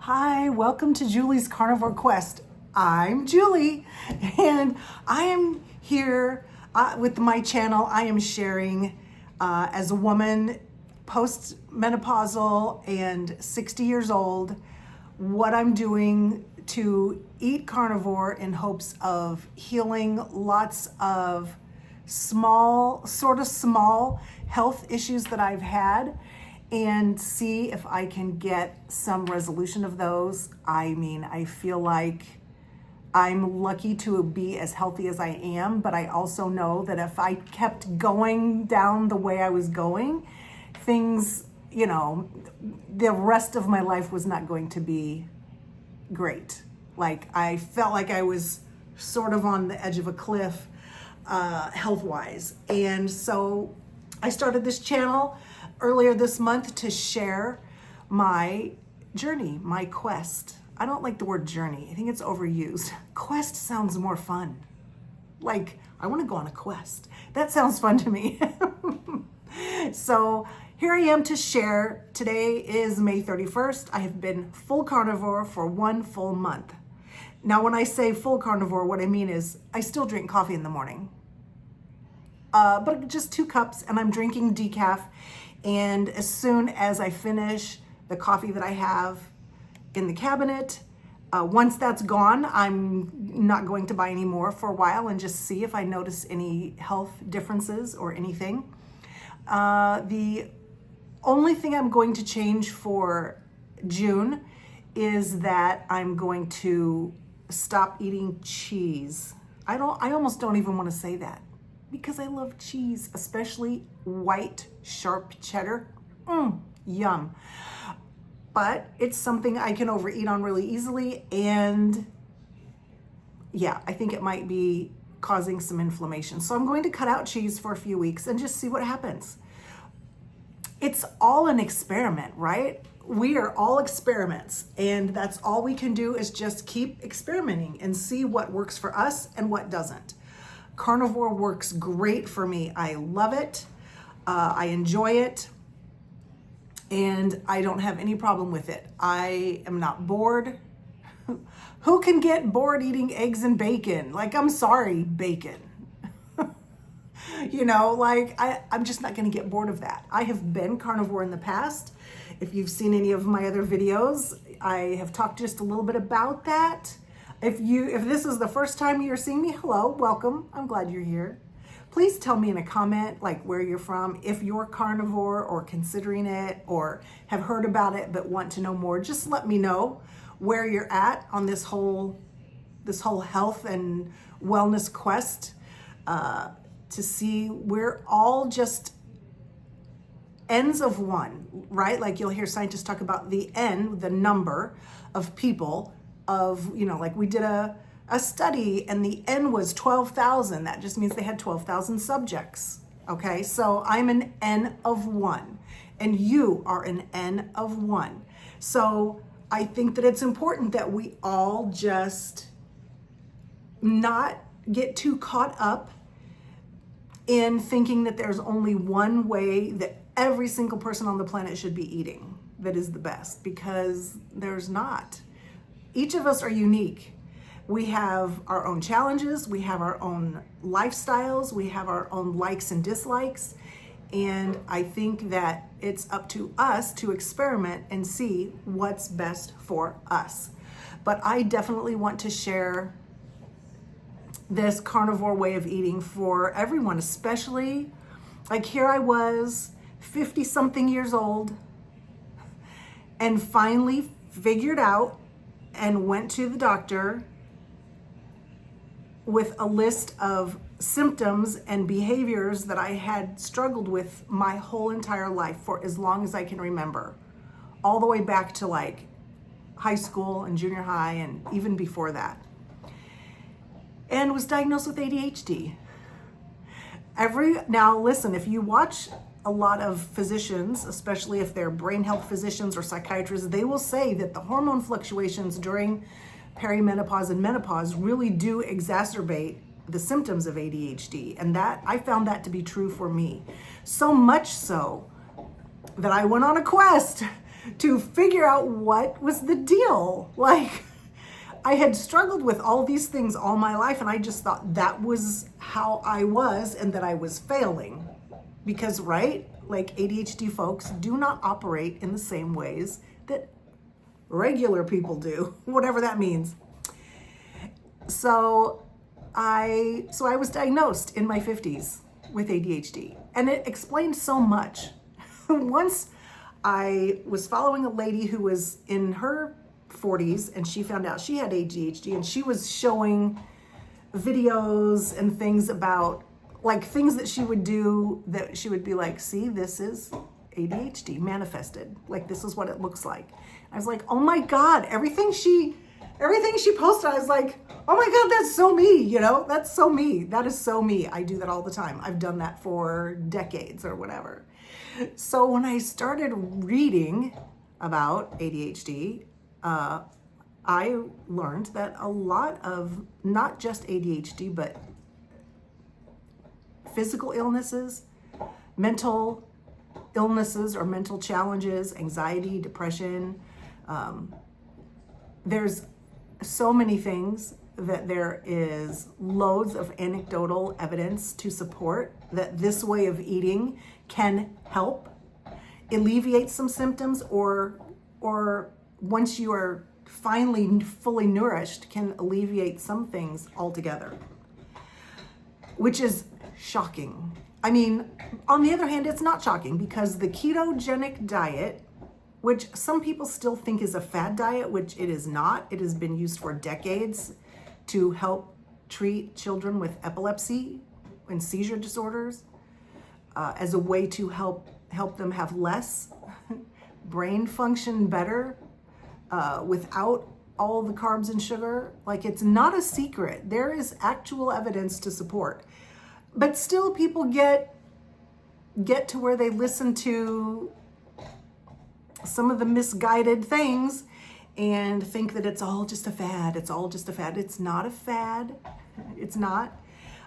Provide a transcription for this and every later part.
Hi, welcome to Julie's Carnivore Quest. I'm Julie, and I am here with my channel. I am sharing as a woman post-menopausal and 60 years old, what I'm doing to eat carnivore in hopes of healing lots of small health issues that I've had, and see if I can get some resolution of those. I mean, I feel like I'm lucky to be as healthy as I am, but I also know that if I kept going down the way I was going, things, the rest of my life was not going to be great. Like, I felt like I was sort of on the edge of a cliff, health-wise. And so I started this channel earlier this month to share my journey, my quest. I don't like the word journey. I think it's overused. Quest sounds more fun. Like, I want to go on a quest. That sounds fun to me. So here I am to share. Today is May 31st. I have been full carnivore for 1 full month. Now, when I say full carnivore, what I mean is I still drink coffee in the morning, but just 2 cups, and I'm drinking decaf. And as soon as I finish the coffee that I have in the cabinet, once that's gone, I'm not going to buy any more for a while and just see if I notice any health differences or anything. The only thing I'm going to change for June is that I'm going to stop eating cheese. I almost don't even want to say that, because I love cheese, especially white, sharp cheddar. Yum. But it's something I can overeat on really easily, and yeah, I think it might be causing some inflammation. So I'm going to cut out cheese for a few weeks and just see what happens. It's all an experiment, right? We are all experiments, and that's all we can do is just keep experimenting and see what works for us and what doesn't. Carnivore works great for me. I love it. I enjoy it, and I don't have any problem with it. I am not bored. Who can get bored eating eggs and bacon? Like, I'm sorry, bacon. I'm just not going to get bored of that. I have been carnivore in the past. If you've seen any of my other videos, I have talked just a little bit about that. If this is the first time you're seeing me, hello, welcome. I'm glad you're here. Please tell me in a comment, like, where you're from, if you're carnivore or considering it or have heard about it but want to know more. Just let me know where you're at on this whole health and wellness quest, to see we're all just ends of one, right? Like, you'll hear scientists talk about the N, the number of people of, like we did a study and the N was 12,000. That just means they had 12,000 subjects. Okay, so I'm an N of 1 and you are an N of 1. So I think that it's important that we all just not get too caught up in thinking that there's only one way that every single person on the planet should be eating that is the best, because there's not. Each of us are unique. We have our own challenges, we have our own lifestyles, we have our own likes and dislikes, and I think that it's up to us to experiment and see what's best for us. But I definitely want to share this carnivore way of eating for everyone, especially, like, here I was 50 something years old and finally figured out and went to the doctor with a list of symptoms and behaviors that I had struggled with my whole entire life for as long as I can remember, all the way back to like high school and junior high and even before that, and was diagnosed with ADHD. Now listen, if you watch a lot of physicians, especially if they're brain health physicians or psychiatrists, they will say that the hormone fluctuations during perimenopause and menopause really do exacerbate the symptoms of ADHD. And that, I found that to be true for me. So much so that I went on a quest to figure out what was the deal. Like, I had struggled with all these things all my life, and I just thought that was how I was and that I was failing. Because, right, like ADHD folks do not operate in the same ways that regular people do, whatever that means. So I was diagnosed in my 50s with ADHD, and it explained so much. Once I was following a lady who was in her 40s, and she found out she had ADHD, and she was showing videos and things about like things that she would do that she would be like, see, this is ADHD manifested. Like, this is what it looks like. I was like, oh my God, everything she posted, I was like, oh my God, that's so me, you know, that's so me. That is so me. I do that all the time. I've done that for decades or whatever. So when I started reading about ADHD, I learned that a lot of not just ADHD, but physical illnesses, mental illnesses or mental challenges, anxiety, depression, there's so many things that there is loads of anecdotal evidence to support that this way of eating can help alleviate some symptoms, or once you are finally fully nourished, can alleviate some things altogether, which is shocking. I mean, on the other hand, it's not shocking, because the ketogenic diet, which some people still think is a fad diet, which it is not. It has been used for decades to help treat children with epilepsy and seizure disorders, as a way to help them have less brain function better, without all the carbs and sugar. Like, it's not a secret. There is actual evidence to support. But still, people get to where they listen to some of the misguided things and think that it's all just a fad. It's all just a fad. It's not a fad. It's not.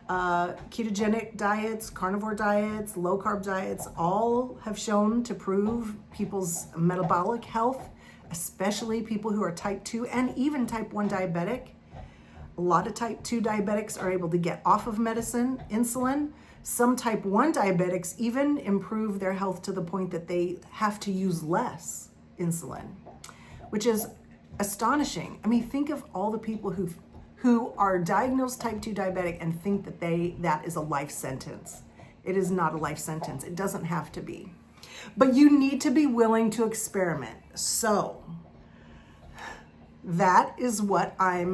Ketogenic diets, carnivore diets, low carb diets, all have shown to improve people's metabolic health, especially people who are type 2 and even type 1 diabetic. A lot of type 2 diabetics are able to get off of medicine, insulin. Some type 1 diabetics even improve their health to the point that they have to use less insulin, which is astonishing. I mean, think of all the people who are diagnosed type 2 diabetic and think that that is a life sentence. It is not a life sentence. It doesn't have to be. But you need to be willing to experiment. So that is what I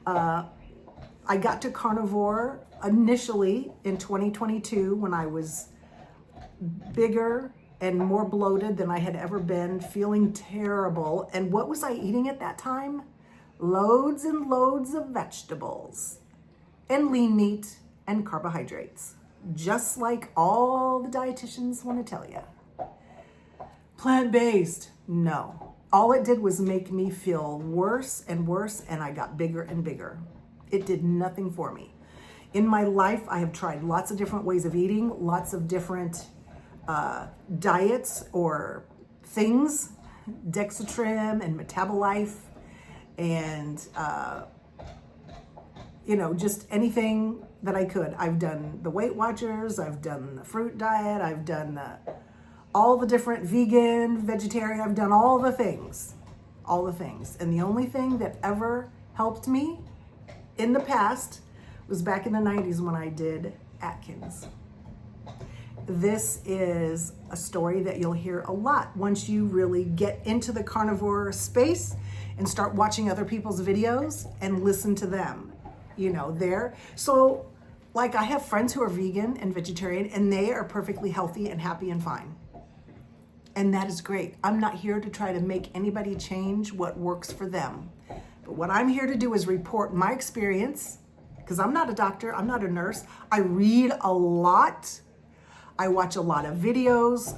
got to carnivore initially in 2022 when I was bigger and more bloated than I had ever been, feeling terrible. And what was I eating at that time? Loads and loads of vegetables and lean meat and carbohydrates, just like all the dietitians want to tell you. Plant-based, no. All it did was make me feel worse and worse, and I got bigger and bigger. It did nothing for me. In my life, I have tried lots of different ways of eating, lots of different diets or things, Dexatrim and Metabolife, and just anything that I could. I've done the Weight Watchers, I've done the fruit diet, I've done all the different vegan, vegetarian, I've done all the things. And the only thing that ever helped me in the past was back in the 90s when I did Atkins. This is a story that you'll hear a lot once you really get into the carnivore space and start watching other people's videos and listen to them, So, like, I have friends who are vegan and vegetarian, and they are perfectly healthy and happy and fine. And that is great. I'm not here to try to make anybody change what works for them. But what I'm here to do is report my experience, because I'm not a doctor, I'm not a nurse. I read a lot. I watch a lot of videos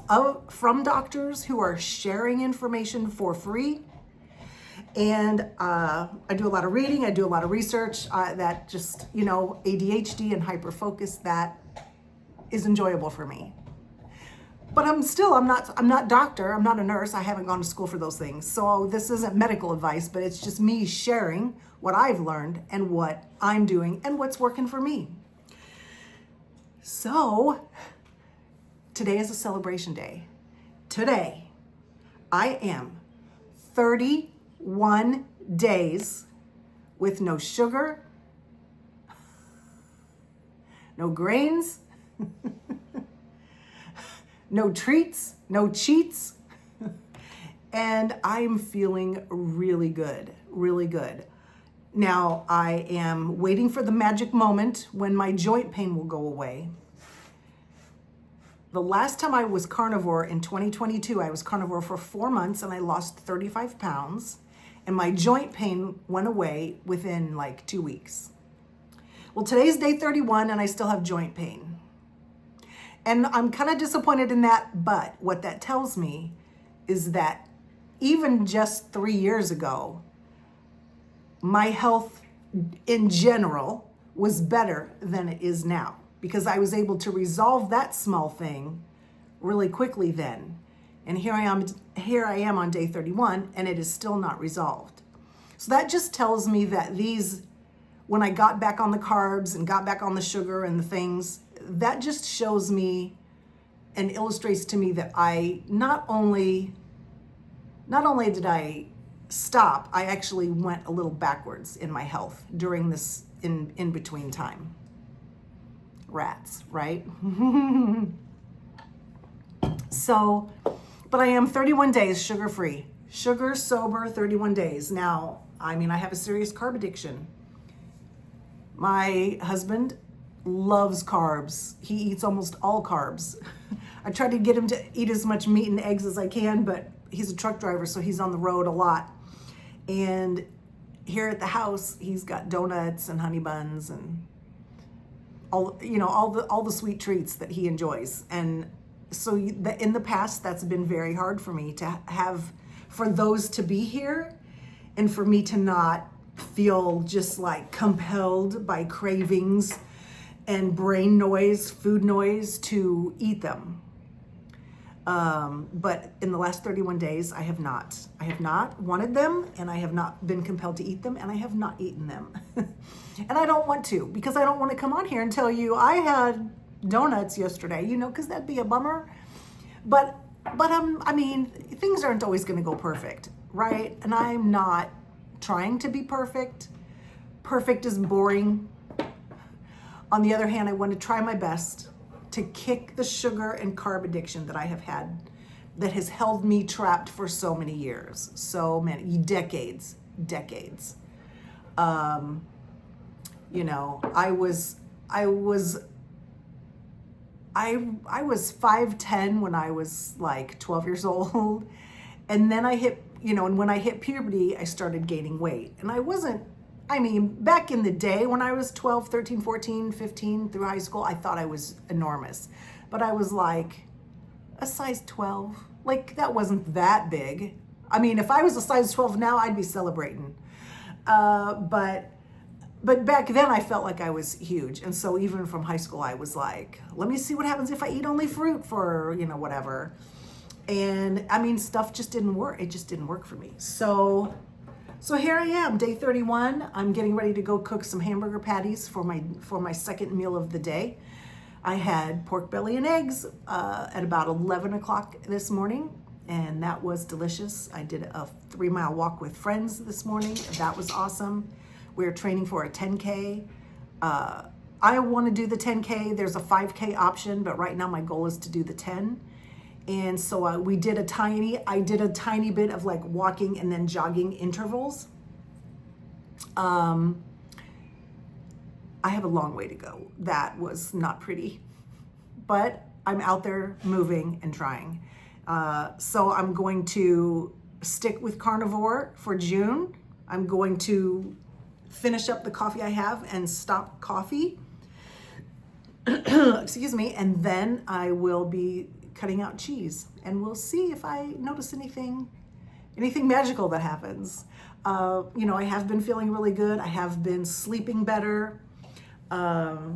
from doctors who are sharing information for free. And I do a lot of reading, I do a lot of research that just, ADHD and hyperfocus, that is enjoyable for me. But I'm not doctor, I'm not a nurse, I haven't gone to school for those things. So this isn't medical advice, but it's just me sharing what I've learned and what I'm doing and what's working for me. So today is a celebration day. Today, I am 31 days with no sugar, no grains, no treats, no cheats, and I'm feeling really good, really good. Now, I am waiting for the magic moment when my joint pain will go away. The last time I was carnivore in 2022, I was carnivore for 4 months and I lost 35 pounds, and my joint pain went away within like 2 weeks. Well, today's day 31 and I still have joint pain. And I'm kind of disappointed in that, but what that tells me is that even just 3 years ago, my health in general was better than it is now, because I was able to resolve that small thing really quickly then. And here I am on day 31 and it is still not resolved. So that just tells me that when I got back on the carbs and got back on the sugar and the things, that just shows me and illustrates to me that I not only did I stop, I actually went a little backwards in my health during this in between time. Rats, right? So, but I am 31 days sugar-free, sugar sober 31 days. Now, I mean, I have a serious carb addiction. My husband loves carbs. He eats almost all carbs. I try to get him to eat as much meat and eggs as I can, but he's a truck driver, so he's on the road a lot. And here at the house, he's got donuts and honey buns and all the sweet treats that he enjoys. And so in the past, that's been very hard for me to have, for those to be here and for me to not feel just like compelled by cravings and brain noise, food noise to eat them. But in the last 31 days, I have not wanted them, and I have not been compelled to eat them, and I have not eaten them. And I don't want to, because I don't want to come on here and tell you I had donuts yesterday, because that'd be a bummer. But I mean, things aren't always going to go perfect, right? And I'm not trying to be perfect. Perfect is boring. On the other hand, I want to try my best to kick the sugar and carb addiction that I have had, that has held me trapped for so many years, so many decades. I was 5'10" when I was like 12 years old, and then and when I hit puberty, I started gaining weight, and back in the day when I was 12, 13, 14, 15 through high school, I thought I was enormous, but I was like a size 12. Like, that wasn't that big. I mean, if I was a size 12 now, I'd be celebrating. But back then I felt like I was huge. And so even from high school, I was like, let me see what happens if I eat only fruit for, whatever. And I mean, stuff just didn't work. It just didn't work for me. So here I am, day 31. I'm getting ready to go cook some hamburger patties for my second meal of the day. I had pork belly and eggs at about 11 o'clock this morning, and that was delicious. I did a 3-mile walk with friends this morning. That was awesome. We're training for a 10K. I want to do the 10K. There's a 5K option, but right now my goal is to do the 10. And so I did a tiny bit of like walking and then jogging intervals. I have a long way to go. That was not pretty, but I'm out there moving and trying. So I'm going to stick with carnivore for June. I'm going to finish up the coffee I have and stop coffee. Excuse me. And then I will be cutting out cheese, and we'll see if I notice anything magical that happens. I have been feeling really good. I have been sleeping better. I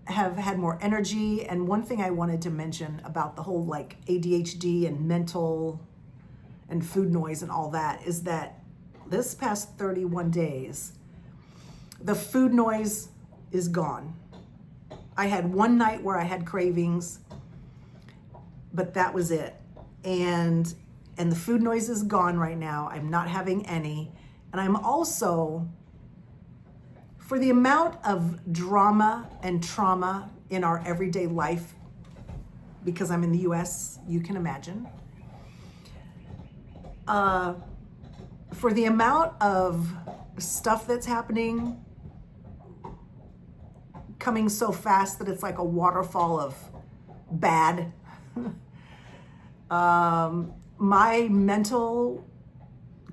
have had more energy. And one thing I wanted to mention about the whole like ADHD and mental and food noise and all that is that this past 31 days, the food noise is gone. I had one night where I had cravings, but that was it. And the food noise is gone right now. I'm not having any. And I'm also, for the amount of drama and trauma in our everyday life, because I'm in the US, you can imagine, for the amount of stuff that's happening, coming so fast that it's like a waterfall of bad, my mental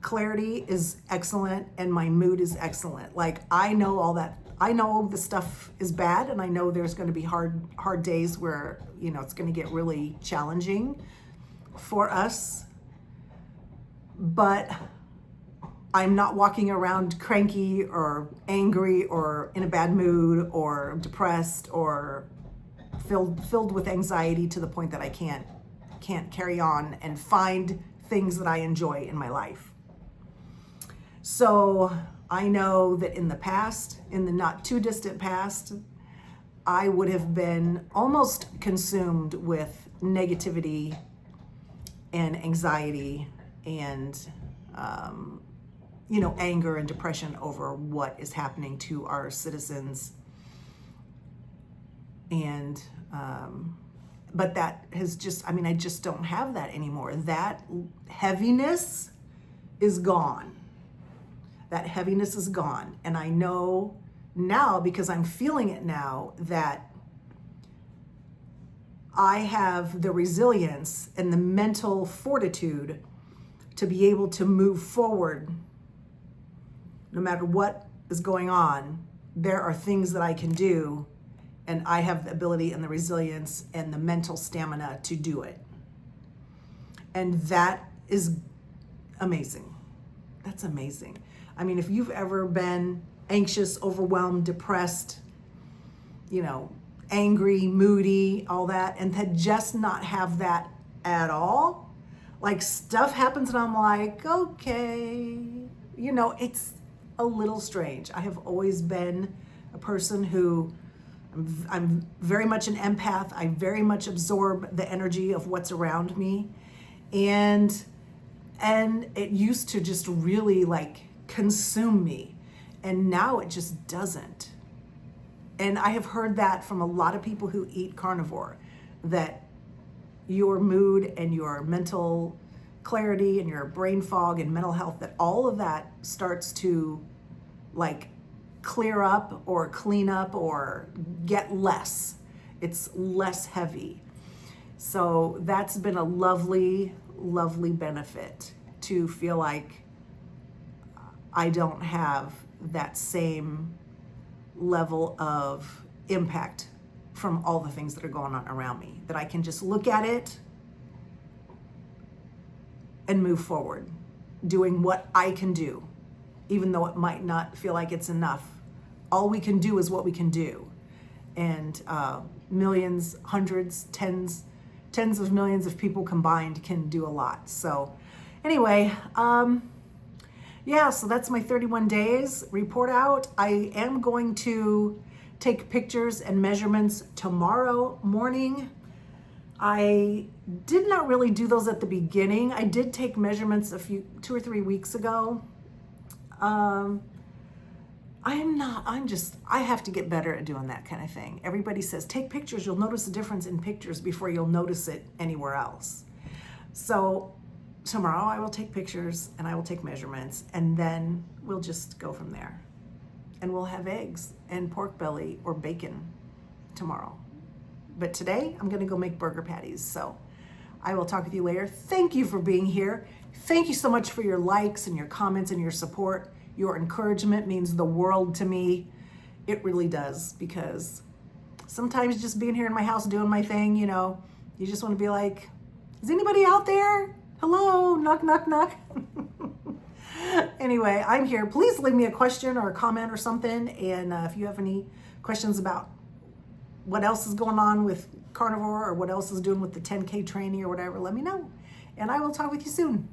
clarity is excellent and my mood is excellent. Like I know all that. I know the stuff is bad, and I know there's going to be hard days where, you know, it's going to get really challenging for us. But I'm not walking around cranky or angry or in a bad mood or depressed or filled with anxiety to the point that I can't carry on and find things that I enjoy in my life. So I know that in the past, in the not too distant past, I would have been almost consumed with negativity and anxiety and, anger and depression over what is happening to our citizens. And, but that has just, I just don't have that anymore. That heaviness is gone. That heaviness is gone. And I know now, because I'm feeling it now, that I have the resilience and the mental fortitude to be able to move forward no matter what is going on. There are things that I can do, and I have the ability and the resilience and the mental stamina to do it. And that is amazing. That's amazing. If you've ever been anxious, overwhelmed, depressed, angry, moody, all that, and to just not have that at all, like stuff happens and I'm like, okay, it's a little strange. I have always been a person who I'm very much an empath. I very much absorb the energy of what's around me. And it used to just really like consume me. And now it just doesn't. And I have heard that from a lot of people who eat carnivore, that your mood and your mental clarity and your brain fog and mental health, that all of that starts to like clear up or clean up or get less. It's less heavy. So that's been a lovely, lovely benefit, to feel like I don't have that same level of impact from all the things that are going on around me, that I can just look at it and move forward, doing what I can do, even though it might not feel like it's enough. All we can do is what we can do. And millions, hundreds, tens of millions of people combined can do a lot. So anyway, so that's my 31 days report out. I am going to take pictures and measurements tomorrow morning. I did not really do those at the beginning. I did take measurements 2 or 3 weeks ago. I have to get better at doing that kind of thing. Everybody says, take pictures, you'll notice a difference in pictures before you'll notice it anywhere else. So tomorrow I will take pictures and I will take measurements, and then we'll just go from there. And we'll have eggs and pork belly or bacon tomorrow. But today I'm gonna go make burger patties. So I will talk with you later. Thank you for being here. Thank you so much for your likes and your comments and your support. Your encouragement means the world to me. It really does, because sometimes just being here in my house doing my thing, you just want to be like, is anybody out there? Hello, knock, knock, knock. Anyway, I'm here. Please leave me a question or a comment or something. And if you have any questions about what else is going on with carnivore or what else is doing with the 10K training or whatever, let me know. And I will talk with you soon.